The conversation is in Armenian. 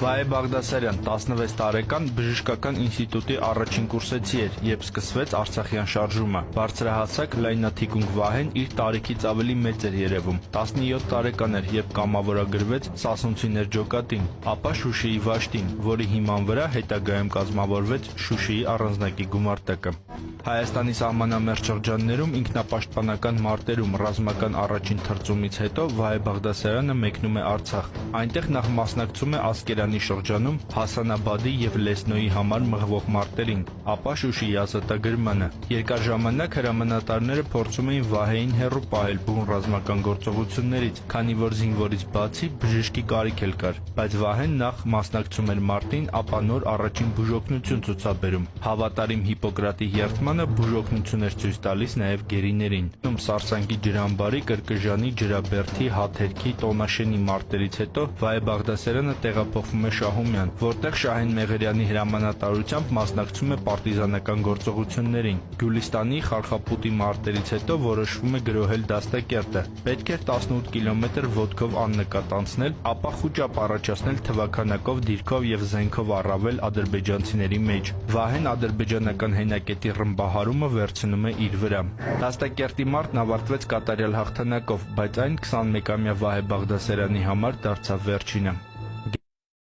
Վահե Բաղդասարյան 16 տարեկան բժշկական ինստիտուտի առաջին կուրսեցի էր, երբ սկսվեց Արցախյան շարժումը։ Բարձրահասակ լայնաթիկունք Վահեն իր տարիքից ավելի մեծ էր երևում։ 17 տարեկան էր, երբ կամավորագրվեց Սասունցիներ ջոկատին, ապա Շուշիի Վաշտին, որի հիման վրա հետագայում կազմավորվեց Շուշիի առանձնակի գումարտակը։ Հայաստանի սահմանամերձ շրջաններում ինքնապաշտպանական մարտերում ռազմական առաջին թրծումից հետո Վահե Բաղդասարյանը մեկնում է Արցախ։ Այնտեղ նախ մասնակցում է Ասկերանի շրջանում Հասանաբադի եւ Լեսնոյի համար մղվող մարտերին, ապա Շուշիի ազատագրմանը։ Երկար ժամանակ հրամանատարները փորձում էին Վահեին հեռու պահել բուն ռազմական գործողություններից, քանի որ զինվորից բացի բժշկի կարիք էլ կար, բայց Վահեն նախ մասնակցում էր մարտին, ապա նոր առաջին բուժօգնություն ցուցաբերում։ Հավատարիմ Հիպոկրատի երդմանը բուժօգնություն էր ցույց տալիս նաև գերիներին։ Սարսանգի ջրամբարի, Կրկժանի, Ջրաբերդի, Հաթերքի, Տոնաշենի մարտերից հետո Վահե Բաղդասարյանը տեղափոխվում է Շահումյան, որտեղ Շահեն Մեղրյանի հրամանատարությամբ մասնակցում է պարտիզանական գործողություններին։ Գյուլիստանի, Խարխապուտի մարտերից հետո որոշվում է գրոհել դաստակերտը։ Պետք էր 18 կիլոմետր ոտքով աննկատ անցնել, ապա խուճապ առաջացնել թվաքանակով, դիրքով եւ զենքով առավել ադրբեջանցիների մեջ։ Վահեն ադրբեջանական հենակետի ռմբահարումը վերցնում է իր վրա։ Դաստակերտի մարտն ավարտվեց կատարյալ հաղթանակով, բայց այն 21-ամյա Վահե Բաղդասարյանի համար դարձավ վերջինը։